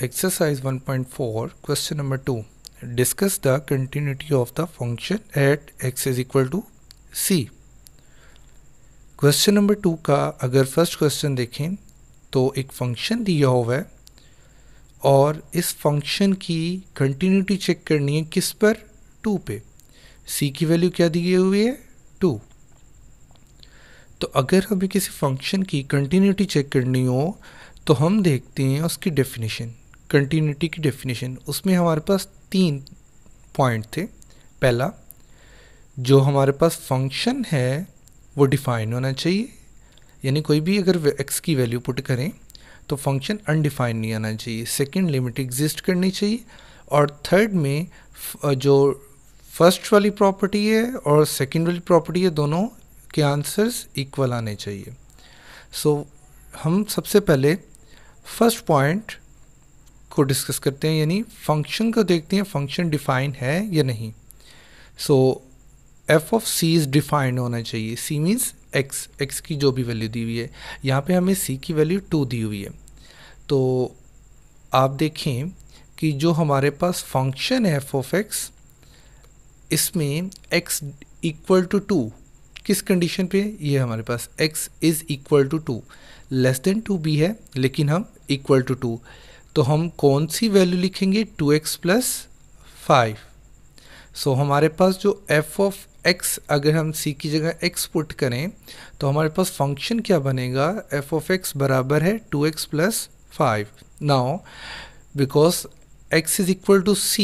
Exercise 1.4, question number 2. Discuss the continuity of the function at x is equal to c. Question number 2 का अगर first question देखें तो एक function दिया हुआ है और इस फंक्शन की कंटिन्यूटी चेक करनी है किस पर, 2 पे. c की वैल्यू क्या दी हुई है, 2. तो अगर हमें किसी फंक्शन की कंटिन्यूटी चेक करनी हो तो हम देखते हैं उसकी डेफिनेशन, कंटिन्यूटी की डेफिनेशन. उसमें हमारे पास 3 पॉइंट थे. पहला, जो हमारे पास फंक्शन है वो डिफाइन होना चाहिए, यानी कोई भी अगर x की वैल्यू पुट करें तो फंक्शन अनडिफाइन नहीं आना चाहिए. सेकंड, लिमिट एग्जिस्ट करनी चाहिए. और थर्ड में जो फर्स्ट वाली प्रॉपर्टी है और सेकंड वाली प्रॉपर्टी है, दोनों के आंसर्स इक्वल आने चाहिए. सो हम सबसे पहले फर्स्ट पॉइंट को डिस्कस करते हैं, यानी फंक्शन को देखते हैं फंक्शन डिफाइन है या नहीं. So F of C is defined होना चाहिए. सी मीन्स एक्स की जो भी वैल्यू दी हुई है. यहाँ पे हमें सी की वैल्यू 2 दी हुई है. तो आप देखें कि जो हमारे पास फंक्शन है एफ ऑफ एक्स, इसमें x इक्वल टू 2 किस कंडीशन पे, ये हमारे पास x is equal to 2. Less than 2 भी है लेकिन हम इक्वल टू 2. तो हम कौन सी वैल्यू लिखेंगे, 2x प्लस 5. सो हमारे पास जो f ऑफ x, अगर हम c की जगह x पुट करें तो हमारे पास फंक्शन क्या बनेगा, f ऑफ x बराबर है 2x plus 5. Now because x is equal to c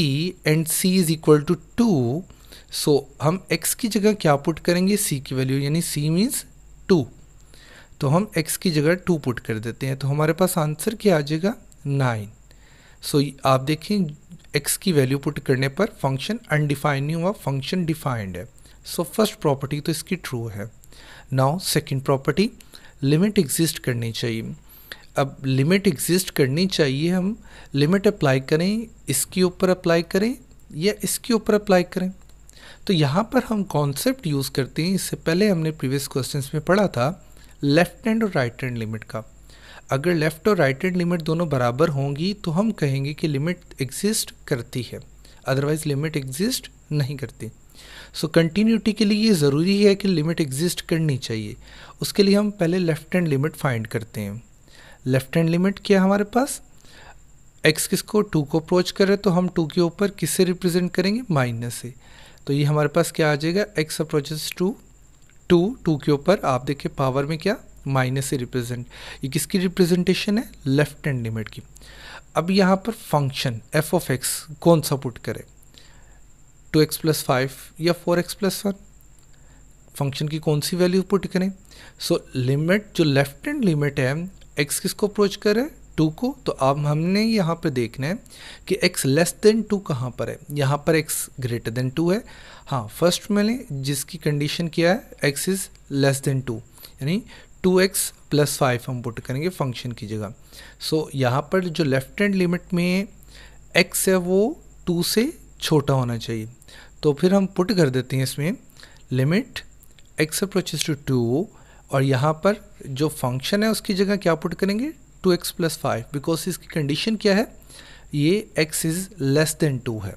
and c is equal to 2, so हम x की जगह क्या पुट करेंगे, c की वैल्यू, यानी c मीन्स 2. तो हम x की जगह 2 पुट कर देते हैं तो हमारे पास आंसर क्या आ जाएगा, 9. सो आप देखें x की वैल्यू पुट करने पर फंक्शन अनडिफाइंड नहीं हुआ, फंक्शन डिफाइंड है. सो फर्स्ट प्रॉपर्टी तो इसकी ट्रू है. Now second property, limit exist करनी चाहिए. अब लिमिट एग्जिस्ट करनी चाहिए, हम लिमिट अप्लाई करें, इसके ऊपर अप्लाई करें या इसके ऊपर अप्लाई करें. तो यहाँ पर हम कॉन्सेप्ट यूज़ करते हैं, इससे पहले हमने प्रीवियस क्वेश्चंस में पढ़ा था लेफ्ट हैंड और राइट हैंड लिमिट का. अगर लेफ़्ट और राइट हैंड लिमिट दोनों बराबर होंगी तो हम कहेंगे कि लिमिट एग्जिस्ट करती है, अदरवाइज लिमिट एग्जिस्ट नहीं करती. सो कंटिन्यूटी के लिए ये ज़रूरी है कि लिमिट एग्जिस्ट करनी चाहिए. उसके लिए हम पहले लेफ़्ट हैंड लिमिट फाइंड करते हैं. लेफ़्ट हैंड लिमिट क्या है हमारे पास, x किसको 2 को अप्रोच करे तो हम 2 के ऊपर किससे रिप्रेजेंट करेंगे, माइनस से. तो ये हमारे पास क्या आ जाएगा, x अप्रोचेस टू 2 के ऊपर आप देखिए पावर में क्या, माइनस से रिप्रेजेंट. ये किसकी रिप्रेजेंटेशन है, लेफ्ट हैंड लिमिट की. अब यहाँ पर फंक्शन एफ ऑफ एक्स कौन सा पुट करें, 2x प्लस 5 या 4x प्लस 1, फंक्शन की कौन सी वैल्यू पुट करें. सो लिमिट जो लेफ्ट हैंड लिमिट है, x किसको अप्रोच करे, 2 को. तो अब हमने यहाँ पे देखना है कि x लेस देन 2 कहाँ पर है. यहाँ पर x ग्रेटर देन 2 है. हाँ, फर्स्ट में जिसकी कंडीशन क्या है, x इज़ लेस देन 2, यानी 2x प्लस 5 हम पुट करेंगे फंक्शन की जगह. सो यहाँ पर जो लेफ्ट हैंड लिमिट में x है वो 2 से छोटा होना चाहिए. तो फिर हम पुट कर देते हैं इसमें लिमिट x अप्रोचेस टू 2 और यहाँ पर जो फंक्शन है उसकी जगह क्या पुट करेंगे, 2x प्लस 5, बिकॉज इसकी कंडीशन क्या है, ये x इज़ लेस देन 2 है.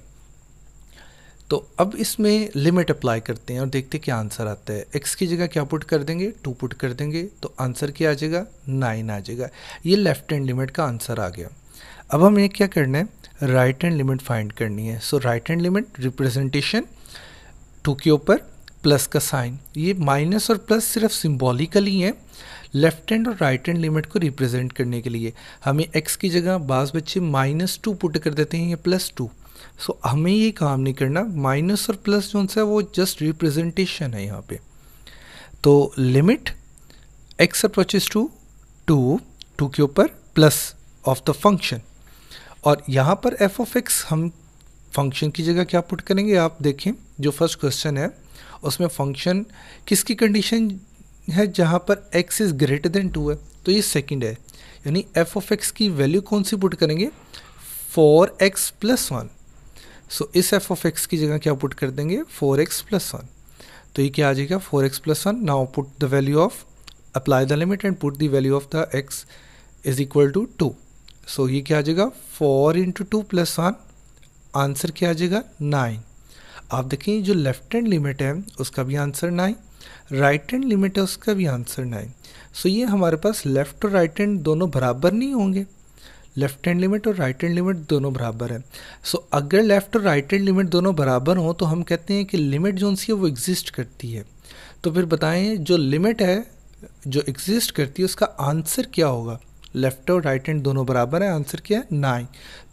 तो अब इसमें लिमिट अप्लाई करते हैं और देखते क्या आंसर आता है. x की जगह क्या पुट कर देंगे, 2 पुट कर देंगे तो आंसर क्या आ जाएगा, 9 आ जाएगा. ये लेफ्ट हैंड लिमिट का आंसर आ गया. अब हमें क्या करना है, राइट हैंड लिमिट फाइंड करनी है. सो राइट हैंड लिमिट रिप्रेजेंटेशन 2 के ऊपर प्लस का साइन, ये माइनस और प्लस सिर्फ सिम्बॉलिकली है लेफ्ट हैंड और राइट हैंड लिमिट को रिप्रेजेंट करने के लिए. हमें x की जगह बाज़ बच्चे -2 पुट कर देते हैं या +2. सो हमें ये काम नहीं करना, माइनस और प्लस जो सा है वो जस्ट रिप्रेजेंटेशन है यहाँ पे. तो लिमिट x अप्रोचेस टू 2 के ऊपर प्लस ऑफ द फंक्शन, और यहाँ पर f ऑफ x हम फंक्शन की जगह क्या पुट करेंगे. आप देखें जो फर्स्ट क्वेश्चन है उसमें फंक्शन किसकी कंडीशन है, जहाँ पर x इज़ ग्रेटर देन 2 है, तो ये सेकंड है, यानी f ऑफ x की वैल्यू कौन सी पुट करेंगे, 4x प्लस 1. सो इस f ऑफ x की जगह क्या पुट कर देंगे, 4x प्लस 1. तो ये क्या आ जाएगा, 4x plus 1. Now put the value of, apply the limit and put the value of the x is equal to 2. So ये क्या आ जाएगा 4 इंटू 2 प्लस 1, आंसर क्या आ जाएगा 9। आप देखें जो लेफ्ट हैंड लिमिट है उसका भी आंसर 9, राइट हैंड लिमिट है उसका भी आंसर 9। सो ये हमारे पास लेफ्ट और राइट हैंड दोनों बराबर नहीं होंगे, लेफ्ट हैंड लिमिट और राइट हैंड लिमिट दोनों बराबर है। सो अगर लेफ्ट और राइट हैंड लिमिट दोनों बराबर हो तो हम कहते हैं कि लिमिट जो सी है वो एग्जिस्ट करती है। तो फिर बताएं जो लिमिट है जो एग्जिस्ट करती है उसका आंसर क्या होगा। लेफ्ट और राइट हैंड दोनों बराबर है, आंसर क्या है 9।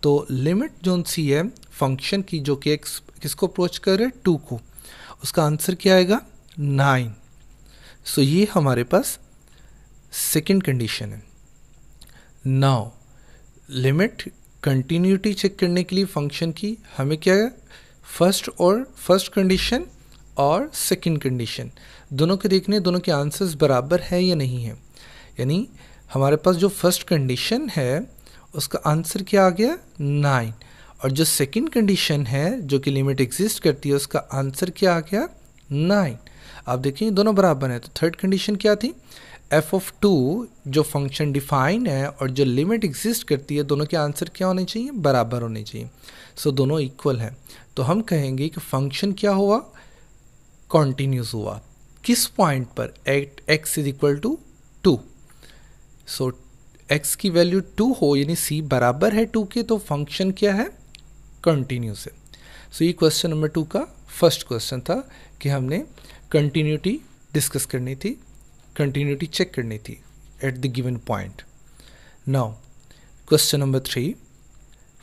तो लिमिट जो सी है फंक्शन की जो कि एक्स किसको अप्रोच कर रहे हैं 2 को, उसका आंसर क्या आएगा 9। सो ये हमारे पास सेकेंड कंडीशन है। नाउ लिमिट कंटिन्यूटी चेक करने के लिए फंक्शन की हमें क्या है फर्स्ट कंडीशन और सेकंड कंडीशन दोनों के देखने, दोनों के आंसर्स बराबर है या नहीं है। यानी हमारे पास जो फर्स्ट कंडीशन है उसका आंसर क्या आ गया 9, और जो सेकंड कंडीशन है जो कि लिमिट एग्जिस्ट करती है उसका आंसर क्या आ गया 9। आप देखिए दोनों बराबर हैं। तो थर्ड कंडीशन क्या थी, एफ ऑफ 2 जो फंक्शन डिफाइन है और जो लिमिट एग्जिस्ट करती है दोनों के आंसर क्या होने चाहिए, बराबर होने चाहिए। सो दोनों इक्वल हैं। तो हम कहेंगे कि फंक्शन क्या हुआ, कॉन्टीन्यूस हुआ। किस पॉइंट पर, at x is equal to 2। So x की वैल्यू 2 हो यानी सी बराबर है 2 के, तो फंक्शन क्या है, कंटिन्यूस है। सो ये क्वेश्चन नंबर 2 का फर्स्ट क्वेश्चन था कि हमने कंटिन्यूटी डिस्कस करनी थी, कंटिन्यूटी चेक करनी थी at the given point. Now question number 3,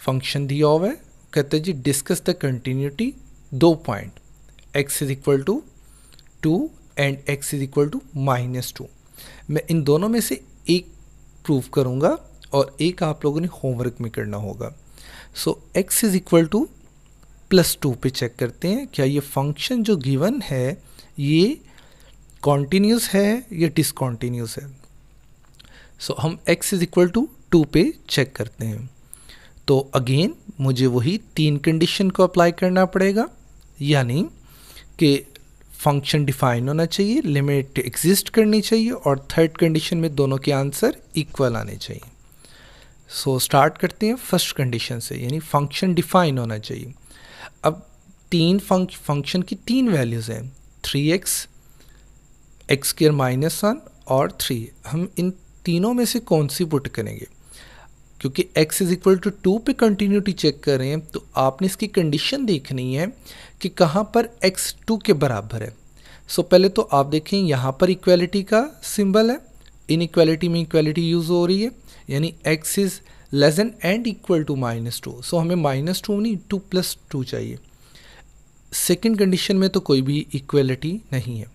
function दिया हुआ है, कहते हैं जी discuss the continuity 2 point x is equal to 2 and x is equal to -2। मैं इन दोनों में से एक प्रूव करूंगा और एक आप लोगों ने होमवर्क में करना होगा। सो x इज इक्वल टू +2 पे चेक करते हैं क्या ये फंक्शन जो गिवन है ये कॉन्टीन्यूस है या डिसकॉन्टीन्यूस है। सो हम x इज इक्वल टू 2 पे चेक करते हैं। तो अगेन मुझे वही 3 कंडीशन को अप्लाई करना पड़ेगा, यानी कि फंक्शन डिफाइन होना चाहिए, लिमिट एग्जिस्ट करनी चाहिए और थर्ड कंडीशन में दोनों के आंसर इक्वल आने चाहिए। सो स्टार्ट करते हैं फर्स्ट कंडीशन से, यानी फंक्शन डिफाइन होना चाहिए। अब तीन फंक्शन की 3 वैल्यूज़ हैं, 3x, x² -1 और 3। हम इन तीनों में से कौन सी पुट करेंगे, क्योंकि x इज इक्वल टू 2 पे कंटिन्यूटी चेक कर रहे हैं तो आपने इसकी कंडीशन देखनी है कि कहाँ पर x 2 के बराबर है। सो पहले तो आप देखें यहाँ पर इक्वालिटी का सिंबल है, इनइक्वालिटी में इक्वालिटी यूज़ हो रही है, यानी x is less than and equal to -2। So हमें -2 नहीं 2 + 2 चाहिए। सेकेंड कंडीशन में तो कोई भी इक्वालिटी नहीं है।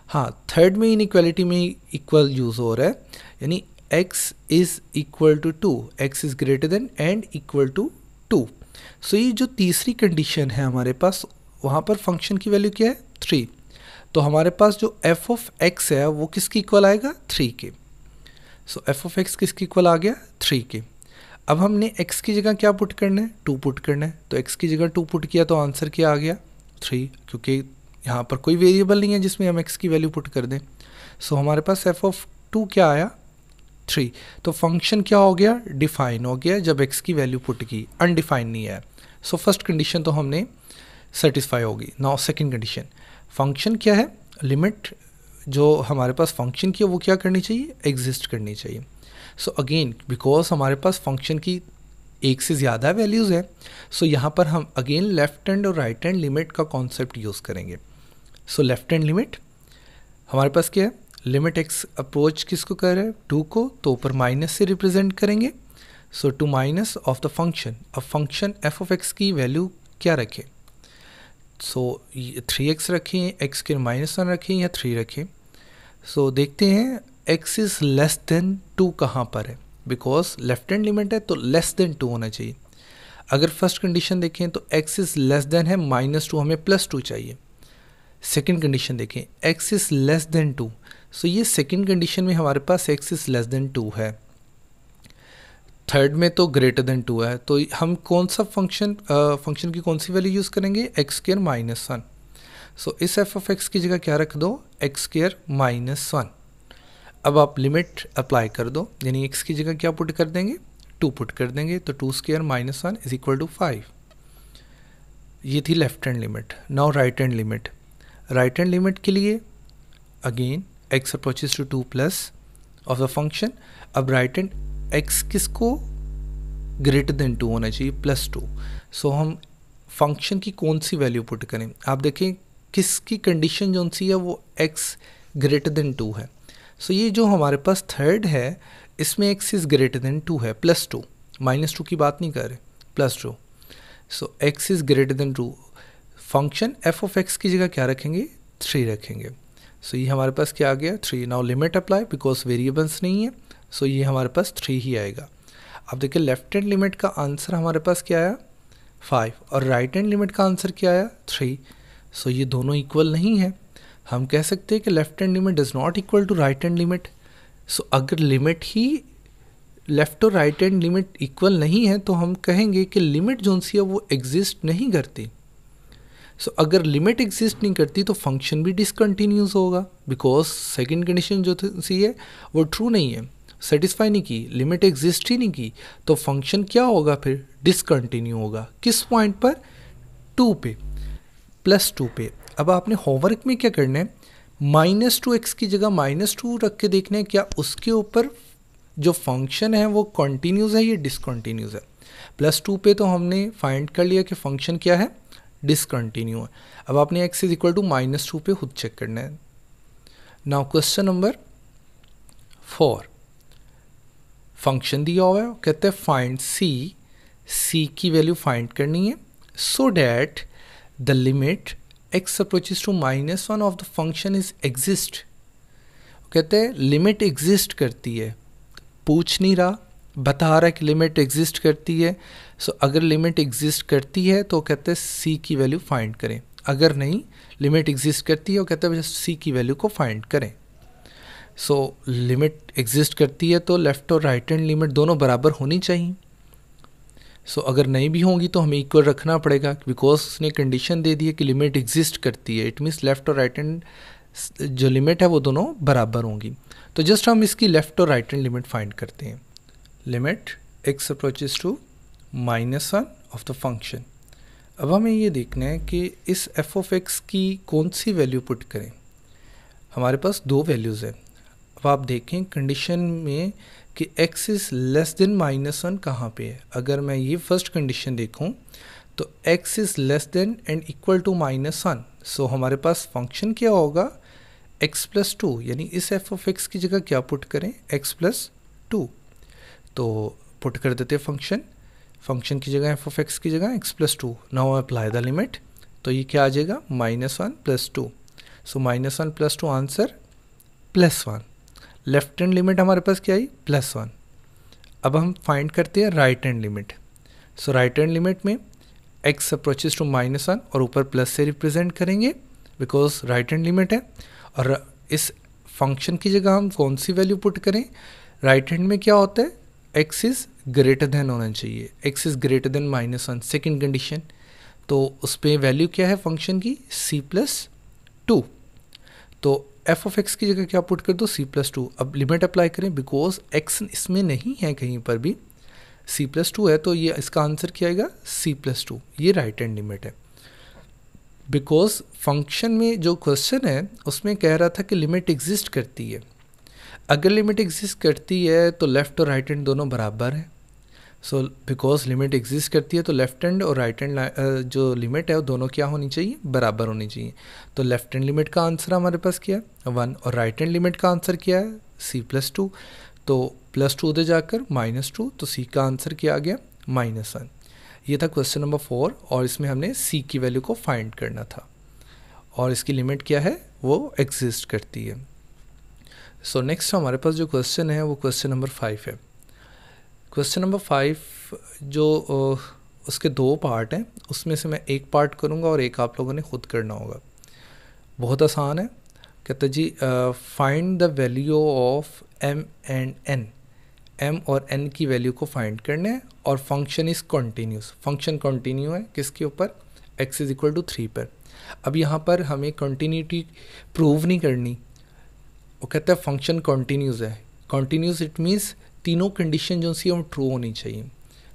हाँ, थर्ड में इनइक्वालिटी में इक्वल यूज़ हो रहा है, यानी x is equal to 2, x is greater than and equal to 2। So ये जो तीसरी कंडीशन है हमारे पास, वहाँ पर फंक्शन की वैल्यू क्या है 3। तो हमारे पास जो f ऑफ x है वो किसकी इक्वल आएगा 3 के। सो f ऑफ x किसकी इक्वल आ गया 3 के। अब हमने x की जगह क्या पुट करना है, 2 पुट करना है। तो x की जगह 2 पुट किया तो आंसर क्या आ गया 3, क्योंकि यहाँ पर कोई वेरिएबल नहीं है जिसमें हम x की वैल्यू पुट कर दें। सो हमारे पास f ऑफ 2 क्या आया 3। तो फंक्शन क्या हो गया, डिफाइन हो गया जब x की वैल्यू पुट की, अनडिफाइन नहीं है। सो फर्स्ट कंडीशन तो हमने सेटिस्फाई होगी। नाउ सेकंड कंडीशन, फंक्शन क्या है, लिमिट जो हमारे पास फंक्शन की है वो क्या करनी चाहिए, एग्जिस्ट करनी चाहिए। सो अगेन बिकॉज हमारे पास फंक्शन की एक से ज़्यादा वैल्यूज़ है, सो यहाँ पर हम अगेन लेफ्ट हैंड और राइट हैंड लिमिट का कॉन्सेप्ट यूज़ करेंगे। सो लेफ्ट हैंड लिमिट हमारे पास क्या है, लिमिट x अप्रोच किसको कर रहा है 2 को, तो ऊपर माइनस से रिप्रेजेंट करेंगे। So two minus of the function. अब फंक्शन f ऑफ x की वैल्यू क्या रखें, सो 3x रखें, x² -1 रखें या 3 रखें। सो देखते हैं x इज़ लेस देन 2 कहाँ पर है, बिकॉज लेफ्ट हैंड लिमिट है तो लेस देन 2 होना चाहिए। अगर फर्स्ट कंडीशन देखें तो x इज़ लेस देन है -2, हमें +2 चाहिए। सेकेंड कंडीशन देखें x is less than 2, so ये सेकेंड कंडीशन में हमारे पास x इज़ लेस देन 2 है। थर्ड में तो ग्रेटर देन 2 है, तो हम कौन सा फंक्शन की कौन सी वैल्यू यूज़ करेंगे, x² -1। सो इस f ऑफ x की जगह क्या रख दो, x² -1। अब आप लिमिट अप्लाई कर दो, यानी x की जगह क्या पुट कर देंगे 2 पुट कर देंगे तो 2 square minus 1 is equal to 5। ये थी left hand limit. Now right hand limit. Right hand limit के लिए again x approaches to 2 plus of the function. अब राइट हैंड x किसको ग्रेटर देन 2 होना चाहिए, +2। सो हम फंक्शन की कौन सी वैल्यू पुट करें, आप देखें किसकी कंडीशन जो सी है वो x ग्रेटर देन 2 है। सो ये जो हमारे पास थर्ड है इसमें x इज़ ग्रेटर देन 2 है, +2, -2 की बात नहीं कर रहे, +2। सो x is greater than 2। Function f of x की जगह क्या रखेंगे, 3 रखेंगे। सो ये हमारे पास क्या आ गया, 3। Now limit apply because variables नहीं है, सो ये हमारे पास 3 ही आएगा। अब देखिए लेफ्ट हैंड लिमिट का आंसर हमारे पास क्या आया, 5, और राइट हैंड लिमिट का आंसर क्या आया, 3। सो ये दोनों इक्वल नहीं है। हम कह सकते हैं कि left hand limit does not equal to right hand limit. So अगर लिमिट ही लेफ्ट और राइट हैंड लिमिट इक्वल नहीं है तो हम कहेंगे कि लिमिट जो सी है वो एग्जिस्ट नहीं करती। सो अगर लिमिट एग्जिस्ट नहीं करती तो फंक्शन भी डिसकंटिन्यूस होगा, बिकॉज सेकंड कंडीशन जो सी है वो ट्रू नहीं है, सेटिस्फाई नहीं की, लिमिट एग्जिस्ट ही नहीं की, तो फंक्शन क्या होगा, फिर डिसकंटिन्यू होगा। किस पॉइंट पर, 2 पे, +2 पे। अब आपने होमवर्क में क्या करना है, -2x की जगह -2 रख के देखना है क्या उसके ऊपर जो फंक्शन है वो कॉन्टीन्यूस है या डिसकंटिन्यूस है। +2 पे तो हमने फाइंड कर लिया कि फंक्शन क्या है, डिसकंटिन्यू है। अब आपने x इज इक्वल टू -2 पे खुद चेक करना है। नाउ क्वेश्चन नंबर 4, फंक्शन दिया हुआ है, कहते हैं फाइंड c की वैल्यू फाइंड करनी है so that the limit x approaches to -1 of the function is exist. कहते हैं लिमिट एग्जिस्ट करती है, पूछ नहीं रहा, बता रहा है कि लिमिट एग्जिस्ट करती है। सो अगर लिमिट एग्जिस्ट करती है तो कहते हैं c की वैल्यू फाइंड करें, अगर नहीं लिमिट एग्जिस्ट करती है वो कहते हैं c की वैल्यू को फाइंड करें। सो लिमिट एग्जिस्ट करती है तो लेफ्ट और राइट हैंड लिमिट दोनों बराबर होनी चाहिए। सो अगर नहीं भी होंगी तो हमें इक्वल रखना पड़ेगा, बिकॉज उसने कंडीशन दे दी है कि लिमिट एग्जिस्ट करती है, इट मीन्स लेफ्ट और राइट हैंड जो लिमिट है वो दोनों बराबर होंगी। तो जस्ट हम इसकी लेफ्ट और राइट हैंड लिमिट फाइंड करते हैं। Limit x approaches to -1 of the function. अब हमें ये देखना है कि इस f ऑफ x की कौन सी वैल्यू पुट करें। हमारे पास 2 वैल्यूज़ हैं। अब आप देखें कंडीशन में कि x इज़ लेस देन -1 कहाँ पे है। अगर मैं ये फर्स्ट कंडीशन देखूं तो x is less than and equal to -1, so हमारे पास फंक्शन क्या होगा, x+2, यानी इस f ऑफ x की जगह क्या पुट करें, x+2। तो पुट कर देते फंक्शन की जगह f ऑफ x की जगह x+2। Now apply the limit, तो ये क्या आ जाएगा, -1+2। सो -1+2 आंसर +1। लेफ्ट हैंड लिमिट हमारे पास क्या आई, +1। अब हम फाइंड करते हैं राइट हैंड लिमिट। सो राइट हैंड लिमिट में x अप्रोचेस टू -1 और ऊपर प्लस से रिप्रेजेंट करेंगे बिकॉज राइट हैंड लिमिट है। और इस फंक्शन की जगह हम कौन सी वैल्यू पुट करें, राइट हैंड में क्या होता है, x इज़ ग्रेटर देन होना चाहिए, x is greater then -1 second condition. तो उस पर वैल्यू क्या है फंक्शन की, c+2। तो f ऑफ x की जगह क्या पुट कर दो, c+2। अब लिमिट अप्लाई करें बिकॉज x इसमें नहीं है कहीं पर भी, c+2 है तो ये इसका आंसर क्या आएगा, c+2। ये राइट हैंड लिमिट है। बिकॉज फंक्शन में जो क्वेश्चन है उसमें कह रहा था कि लिमिट एग्जिस्ट करती है। अगर लिमिट एग्जिस्ट करती है तो लेफ़्ट और राइट हैंड दोनों बराबर है। सो बिकॉज लिमिट एग्जिस्ट करती है तो लेफ्ट हैंड और राइट हैंड जो लिमिट है वो दोनों क्या होनी चाहिए, बराबर होनी चाहिए। तो लेफ्ट हैंड लिमिट का आंसर हमारे पास क्या है, 1, और राइट हैंड लिमिट का आंसर क्या है, c+2। तो +2 उधर जाकर -2, तो c का आंसर क्या आ गया, -1। ये था क्वेश्चन नंबर 4 और इसमें हमने c की वैल्यू को फाइंड करना था और इसकी लिमिट क्या है, वो एग्जिस्ट करती है। सो नेक्स्ट हमारे पास जो क्वेश्चन है वो क्वेश्चन नंबर 5 है। क्वेश्चन नंबर 5 जो उसके 2 पार्ट हैं, उसमें से मैं एक पार्ट करूँगा और एक आप लोगों ने खुद करना होगा। बहुत आसान है। कहते जी find the value of m and n, m और n की वैल्यू को फाइंड करना है और function is continuous. Function continue है किसके ऊपर, x इज़ इक्वल टू 3 पर। अब यहाँ पर हमें कॉन्टीन्यूटी प्रूव नहीं करनी, वो कहता है फंक्शन कॉन्टीन्यूस है। कॉन्टीन्यूस इट मीन्स तीनों कंडीशन जो सी हम ट्रू होनी चाहिए,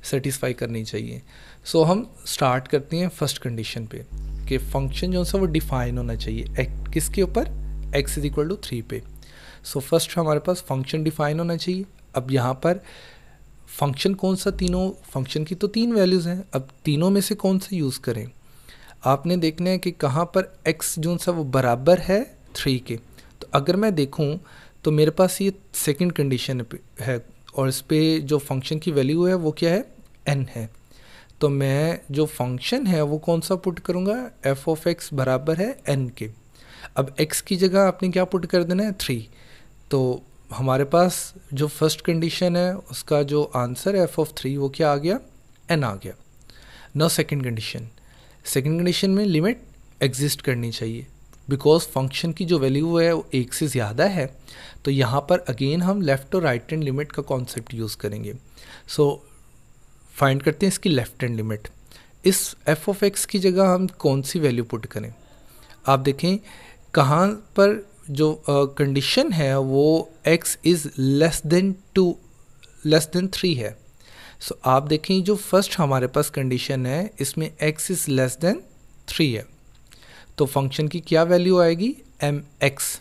सेटिस्फाई करनी चाहिए। सो हम स्टार्ट करते हैं फर्स्ट कंडीशन पे कि फंक्शन जो सा वो डिफाइन होना चाहिए किसके ऊपर, x इज इक्वल टू 3 पे। सो फर्स्ट हमारे पास फंक्शन डिफाइन होना चाहिए। अब यहाँ पर फंक्शन कौन सा, तीनों फंक्शन की तो 3 वैल्यूज़ हैं, अब तीनों में से कौन सा यूज़ करें। आपने देखना है कि कहाँ पर x जो सा वो बराबर है 3 के। तो अगर मैं देखूँ तो मेरे पास ये सेकंड कंडीशन है और इस पर जो फंक्शन की वैल्यू है वो क्या है, n है। तो मैं जो फंक्शन है वो कौन सा पुट करूँगा, f ऑफ x बराबर है n के। अब x की जगह आपने क्या पुट कर देना है, 3। तो हमारे पास जो फर्स्ट कंडीशन है उसका जो आंसर है f ऑफ 3 वो क्या आ गया, n आ गया। नाउ सेकंड कंडीशन में लिमिट एग्जिस्ट करनी चाहिए बिकॉज फंक्शन की जो वैल्यू है वो 1 से ज़्यादा है। तो यहाँ पर अगेन हम लेफ़्ट और राइट हैंड लिमिट का कॉन्सेप्ट यूज़ करेंगे। सो फाइंड करते हैं इसकी लेफ़्ट हैंड लिमिट। इस f ऑफ x की जगह हम कौन सी वैल्यू पुट करें। आप देखें कहाँ पर जो कंडीशन है वो x इज़ लेस देन 3 है। सो आप देखें जो फर्स्ट हमारे पास कंडीशन है इसमें x इज़ लेस देन 3 है। तो फंक्शन की क्या वैल्यू आएगी, mx।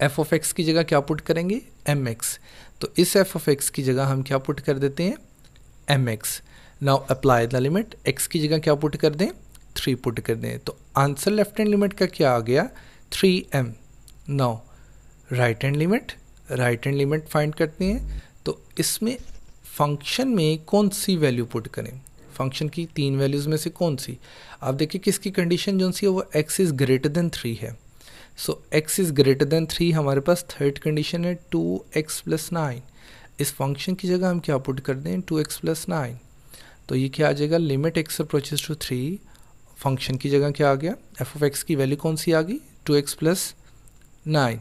f ऑफ x की जगह क्या पुट करेंगे, mx। तो इस f ऑफ x की जगह हम क्या पुट कर देते हैं, mx। Now apply the limit, x की जगह क्या पुट कर दें, 3 पुट कर दें। तो आंसर लेफ्ट हैंड लिमिट का क्या आ गया, 3m। Now right hand limit find करते हैं। तो इसमें फंक्शन में कौन सी वैल्यू पुट करें, फंक्शन की 3 वैल्यूज़ में से कौन सी। आप देखिए किसकी कंडीशन जो सी है वो x इज़ ग्रेटर देन 3 है। सो x इज़ ग्रेटर देन 3 हमारे पास थर्ड कंडीशन है 2x प्लस 9। इस फंक्शन की जगह हम क्या पुट कर दें, 2x प्लस 9। तो ये क्या आ जाएगा, limit x approaches to 3, function की जगह क्या आ गया, f ऑफ x की वैल्यू कौन सी आ गई, 2x प्लस 9।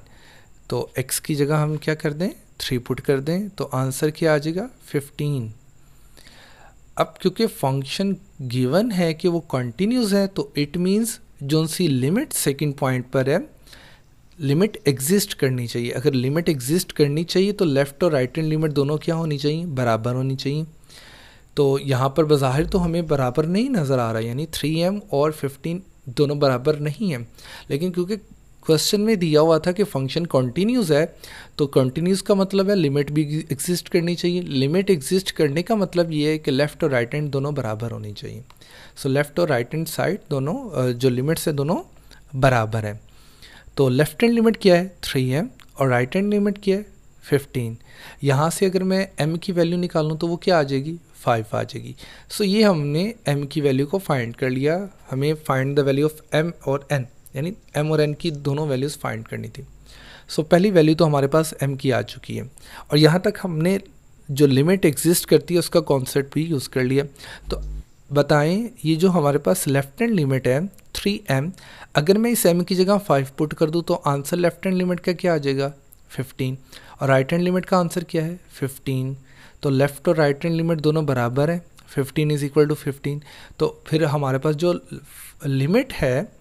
तो x की जगह हम क्या कर दें, 3 पुट कर दें। तो आंसर क्या आ जाएगा, 15। अब क्योंकि फंक्शन गिवन है कि वो कंटिन्यूस है तो इट मीन्स जो सी लिमिट सेकंड पॉइंट पर है लिमिट एग्जिस्ट करनी चाहिए। अगर लिमिट एग्जिस्ट करनी चाहिए तो लेफ़्ट और राइट हैंड लिमिट दोनों क्या होनी चाहिए, बराबर होनी चाहिए। तो यहाँ पर बज़ाहिर तो हमें बराबर नहीं नज़र आ रहा है, यानी 3m और 15 दोनों बराबर नहीं हैं। लेकिन क्योंकि क्वेश्चन में दिया हुआ था कि फंक्शन कंटिन्यूस है तो कंटिन्यूस का मतलब है लिमिट भी एग्जिस्ट करनी चाहिए। लिमिट एग्जिस्ट करने का मतलब ये है कि लेफ़्ट और राइट हैंड दोनों बराबर होनी चाहिए। सो लेफ़्ट और राइट हैंड साइड दोनों जो लिमिट्स है दोनों बराबर है। तो लेफ़्ट हैंड लिमिट क्या है, 3m और राइट हैंड लिमिट क्या है, 15। यहाँ से अगर मैं m की वैल्यू निकालूँ तो वो क्या आ जाएगी, 5 आ जाएगी। सो ये हमने m की वैल्यू को फाइंड कर लिया। हमें find the value of m और n, यानी m और n की दोनों वैल्यूज़ फाइंड करनी थी। सो पहली वैल्यू तो हमारे पास m की आ चुकी है और यहाँ तक हमने जो लिमिट एग्जिस्ट करती है उसका कॉन्सेप्ट भी यूज़ कर लिया। तो बताएं ये जो हमारे पास लेफ्ट हैंड लिमिट है 3m, अगर मैं इस m की जगह 5 पुट कर दूं तो आंसर लेफ्ट हैंड लिमिट का क्या आ जाएगा, 15। और राइट हैंड लिमिट का आंसर क्या है, 15। तो लेफ़्ट और राइट हैंड लिमिट दोनों बराबर है, 15 इज़ इक्वल टू 15। तो फिर हमारे पास जो लिमिट है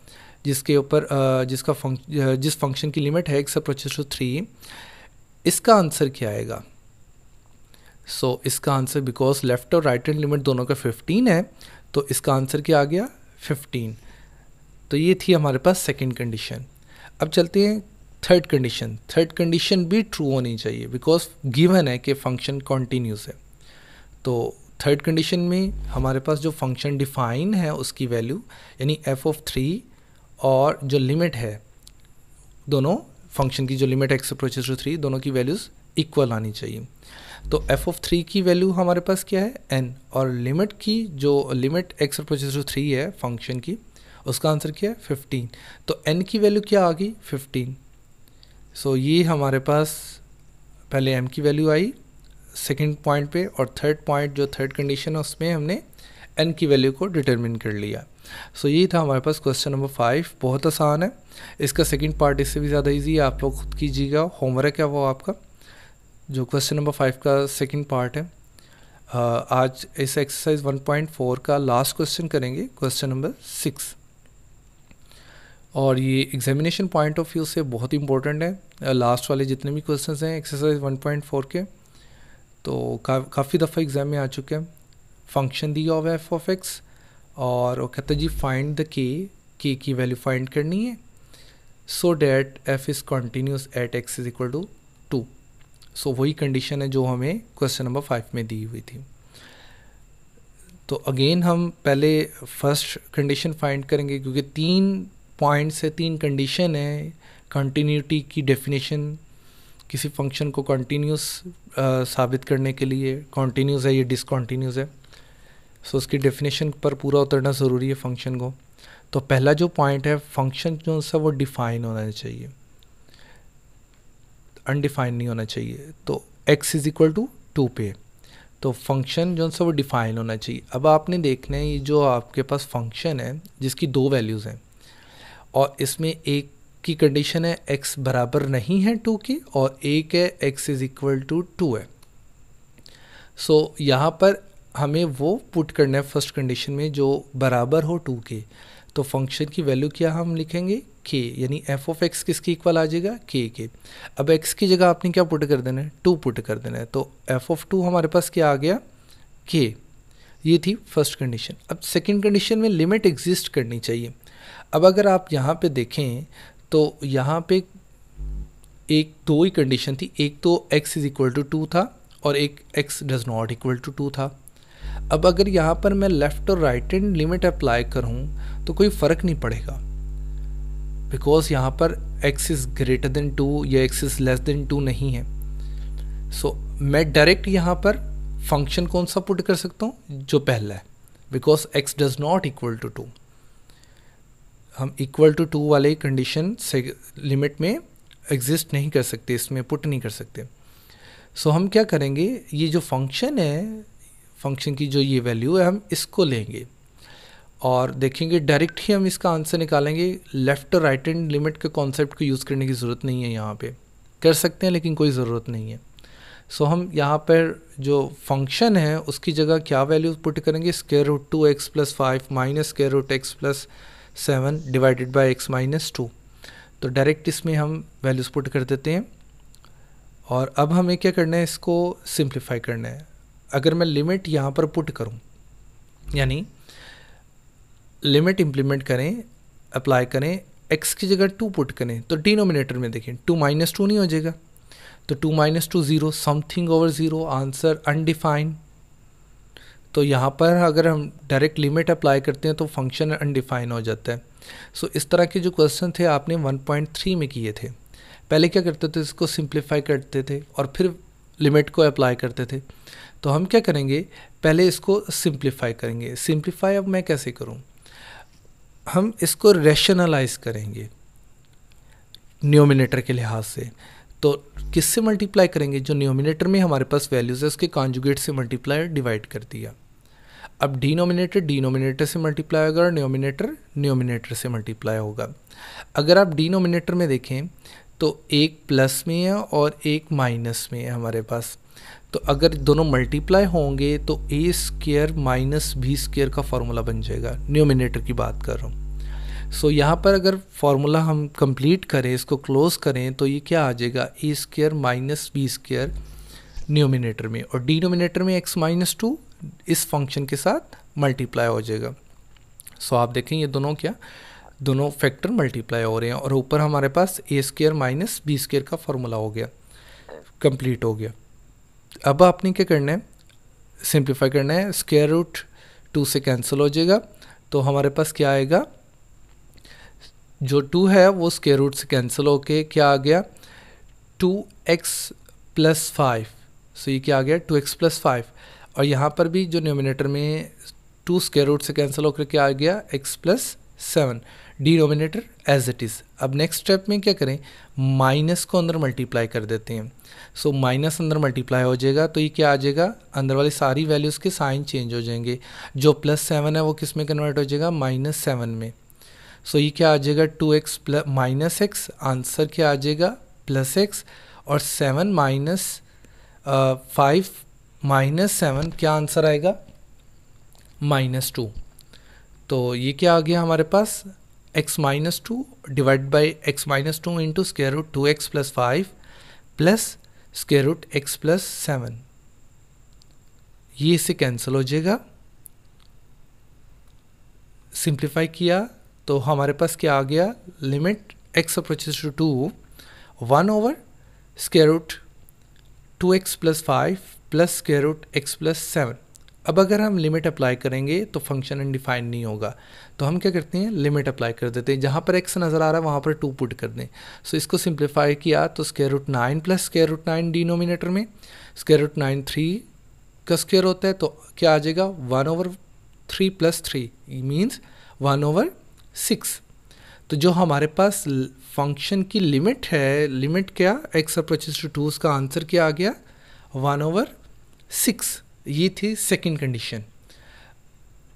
जिसके ऊपर जिस फंक्शन की लिमिट है x अप्रोचेस टू 3, इसका आंसर क्या आएगा। सो इसका आंसर बिकॉज लेफ़्ट और राइट हैंड लिमिट दोनों का 15 है तो इसका आंसर क्या आ गया, 15। तो ये थी हमारे पास सेकंड कंडीशन। अब चलते हैं थर्ड कंडीशन भी ट्रू होनी चाहिए बिकॉज गिवन है कि फंक्शन कॉन्टीन्यूस है। तो थर्ड कंडीशन में हमारे पास जो फंक्शन डिफाइन है उसकी वैल्यू यानी f ऑफ 3 और जो लिमिट है दोनों फंक्शन की जो लिमिट x अप्रोचेस टू 3 दोनों की वैल्यूज़ इक्वल आनी चाहिए। तो f ऑफ 3 की वैल्यू हमारे पास क्या है, n, और लिमिट की जो लिमिट x अप्रोचेस टू 3 है फंक्शन की उसका आंसर क्या है, 15। तो n की वैल्यू क्या आ गई, 15। सो ये हमारे पास पहले m की वैल्यू आई सेकंड पॉइंट पे और थर्ड पॉइंट जो थर्ड कंडीशन है उसमें हमने n की वैल्यू को डिटरमिन कर लिया। सो ये था हमारे पास क्वेश्चन नंबर 5। बहुत आसान है, इसका सेकंड पार्ट इससे भी ज़्यादा इजी है, आप लोग खुद कीजिएगा। होमवर्क है वो आपका जो क्वेश्चन नंबर 5 का सेकंड पार्ट है। आज इस एक्सरसाइज 1.4 का लास्ट क्वेश्चन करेंगे, क्वेश्चन नंबर 6, और ये एग्जामिनेशन पॉइंट ऑफ व्यू से बहुत इंपॉर्टेंट है। लास्ट वाले जितने भी क्वेश्चंस हैं एक्सरसाइज 1.4 के तो काफ़ी दफ़ा एग्ज़ाम में आ चुके हैं। फंक्शन दिया हुआ है एफ ऑफ एक्स और वो कहता है जी फाइंड द के की वैल्यू फाइंड करनी है so that f is continuous at x is equal to 2। So वही कंडीशन है जो हमें क्वेश्चन नंबर 5 में दी हुई थी। तो अगेन हम पहले फर्स्ट कंडीशन फाइंड करेंगे क्योंकि 3 पॉइंट्स है, 3 कंडीशन है। कंटिन्यूटी की डेफिनेशन किसी फंक्शन को कंटिन्यूस साबित करने के लिए, कंटिन्यूस है या डिसकंटिन्यूस है, सो उसकी डेफिनेशन पर पूरा उतरना ज़रूरी है फंक्शन को। तो पहला जो पॉइंट है, फंक्शन जो सा वो डिफाइन होना चाहिए, अनडिफाइन नहीं होना चाहिए। तो x इज इक्वल टू 2 पे, तो फंक्शन जो सा वो डिफाइन होना चाहिए। अब आपने देखना है ये जो आपके पास फंक्शन है जिसकी 2 वैल्यूज़ हैं और इसमें एक की कंडीशन है x बराबर नहीं है 2 की और एक है x इज इक्वल टू 2 है। सो यहाँ पर हमें वो पुट करना है फर्स्ट कंडीशन में जो बराबर हो 2 के। तो फंक्शन की वैल्यू क्या हम लिखेंगे k, यानी f ऑफ x किसके इक्वल आ जाएगा k के। अब x की जगह आपने क्या पुट कर देना है, 2 पुट कर देना है। तो f ऑफ 2 हमारे पास क्या आ गया, k। ये थी फर्स्ट कंडीशन। अब सेकंड कंडीशन में लिमिट एग्जिस्ट करनी चाहिए। अब अगर आप यहाँ पे देखें तो यहाँ पे एक 2 ही कंडीशन थी, एक तो x इज इक्वल टू 2 था और एक x does not equal to 2 था। अब अगर यहाँ पर मैं लेफ़्ट और राइट हैंड लिमिट अप्लाई करूँ तो कोई फ़र्क नहीं पड़ेगा, बिकॉज यहाँ पर x इज़ ग्रेटर देन 2 या x इज़ लेस देन 2 नहीं है। सो मैं डायरेक्ट यहाँ पर फंक्शन कौन सा पुट कर सकता हूँ, जो पहला है, because x does not equal to 2। हम इक्वल टू 2 वाले कंडीशन से लिमिट में एग्जिस्ट नहीं कर सकते, इसमें पुट नहीं कर सकते। सो हम क्या करेंगे, ये जो फंक्शन है, फंक्शन की जो ये वैल्यू है, हम इसको लेंगे और देखेंगे डायरेक्ट ही हम इसका आंसर निकालेंगे। लेफ़्ट और राइट हैंड लिमिट के कॉन्सेप्ट को यूज़ करने की ज़रूरत नहीं है, यहाँ पे कर सकते हैं लेकिन कोई ज़रूरत नहीं है। सो हम यहाँ पर जो फंक्शन है उसकी जगह क्या वैल्यू पुट करेंगे, square root 2x plus 5 minus square root x plus 7 divided by x minus 2। तो डायरेक्ट इसमें हम वैल्यूज़ पुट कर देते हैं और अब हमें क्या करना है, इसको सिंप्लीफाई करना है। अगर मैं लिमिट यहाँ पर पुट करूँ, यानी लिमिट इम्प्लीमेंट करें, अप्लाई करें, x की जगह 2 पुट करें, तो डिनोमिनेटर में देखें 2 माइनस 2 नहीं हो जाएगा, तो 2 minus 2 0, something over 0, answer undefined. तो यहाँ पर अगर हम डायरेक्ट लिमिट अप्लाई करते हैं तो फंक्शन अनडिफाइन हो जाता है। सो इस तरह के जो क्वेश्चन थे आपने 1.3 में किए थे। पहले क्या करते थे, इसको सिंप्लीफाई करते थे और फिर लिमिट को अप्लाई करते थे। तो हम क्या करेंगे, पहले इसको सिंप्लीफाई करेंगे। सिंप्लीफाई अब मैं कैसे करूं, हम इसको रैशनलाइज करेंगे न्यूमिनेटर के लिहाज से। तो किससे मल्टीप्लाई करेंगे, जो न्यूमिनेटर में हमारे पास वैल्यूज़ है उसके कॉन्जुगेट से मल्टीप्लाई डिवाइड कर दिया। अब डिनोमिनेटर से मल्टीप्लाई होगा और न्यूमिनेटर से मल्टीप्लाई होगा। अगर आप डिनोमिनेटर में देखें तो एक प्लस में है और एक माइनस में है हमारे पास। तो अगर दोनों मल्टीप्लाई होंगे तो ए स्क्वायर माइनस बी स्क्वायर का फॉर्मूला बन जाएगा। न्यूमिनेटर की बात कर रहा हूँ। सो यहाँ पर अगर फॉर्मूला हम कंप्लीट करें, इसको क्लोज करें, तो ये क्या आ जाएगा, A square minus B square numerator में, और डिनोमिनेटर में x माइनस 2 इस फंक्शन के साथ मल्टीप्लाई हो जाएगा। सो आप देखें ये दोनों फैक्टर मल्टीप्लाई हो रहे हैं और ऊपर हमारे पास ए स्क्वायर माइनस बी स्क्वायर का फॉर्मूला हो गया, कंप्लीट हो गया। अब आपने क्या करना है, सिंप्लीफाई करना है। स्क्वायर रूट 2 से कैंसिल हो जाएगा, तो हमारे पास क्या आएगा, जो 2 है वो स्क्वायर रूट से कैंसिल होके क्या आ गया, 2x प्लस 5। सो ये क्या आ गया, 2x प्लस 5। और यहाँ पर भी जो न्यूमिनेटर में 2 स्क्वायर रूट से कैंसिल होकर क्या आ गया, x plus 7। Denominator as it is. अब नेक्स्ट स्टेप में क्या करें, माइनस को अंदर मल्टीप्लाई कर देते हैं। सो माइनस अंदर मल्टीप्लाई हो जाएगा, तो ये क्या आ जाएगा, अंदर वाली सारी वैल्यूज़ के साइन चेंज हो जाएंगे। जो प्लस 7 है वो किस में कन्वर्ट हो जाएगा, माइनस 7 में। सो ये क्या आ जाएगा, 2x plus minus x, answer क्या आ जाएगा, प्लस एक्स। और 7 माइनस 5 माइनस 7 क्या आंसर आएगा, माइनस 2। तो ये क्या आ गया हमारे पास, x minus 2 divide by x minus 2 into square root 2x plus 5 plus square root x plus 7। ये इससे कैंसिल हो जाएगा। सिंप्लीफाई किया तो हमारे पास क्या आ गया, limit x approaches to 2 1 over square root 2x plus 5 plus square root x plus 7। अब अगर हम लिमिट अप्लाई करेंगे तो फंक्शन अनडिफाइंड नहीं होगा, तो हम क्या करते हैं, लिमिट अप्लाई कर देते हैं। जहाँ पर x नज़र आ रहा है वहाँ पर 2 पुट कर दें। सो इसको सिंप्लीफाई किया तो square root 9 plus square root 9 denominator में, स्क्वायर रूट 9 3 का स्क्वायर होता है, तो क्या आ जाएगा 1 ओवर 3 प्लस 3 मीन्स 1 ओवर 6। तो जो हमारे पास फंक्शन की लिमिट है, लिमिट क्या, x अप्रोचेस टू 2, उसका आंसर क्या आ गया 1 ओवर 6। ये थी सेकंड कंडीशन।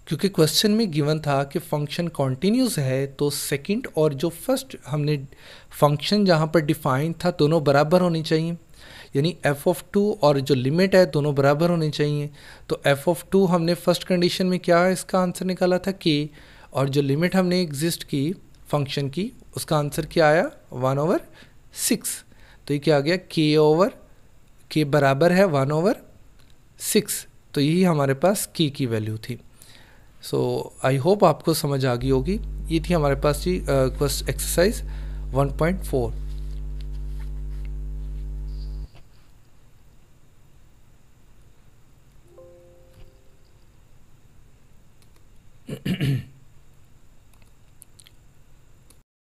क्योंकि क्वेश्चन में गिवन था कि फंक्शन कॉन्टीन्यूस है, तो सेकंड और जो फर्स्ट हमने फंक्शन जहाँ पर डिफाइन था दोनों बराबर होनी चाहिए, यानी f(2) और जो लिमिट है दोनों बराबर होने चाहिए। तो f(2) हमने फर्स्ट कंडीशन में क्या है, इसका आंसर निकाला था k, और जो लिमिट हमने एग्जिस्ट की फंक्शन की उसका आंसर क्या आया 1 ओवर 6। तो ये क्या आ गया, k बराबर है 1 ओवर 6। तो यही हमारे पास k की वैल्यू थी। सो आई होप आपको समझ आ गई होगी। ये थी हमारे पास जी एक्सरसाइज 1.4।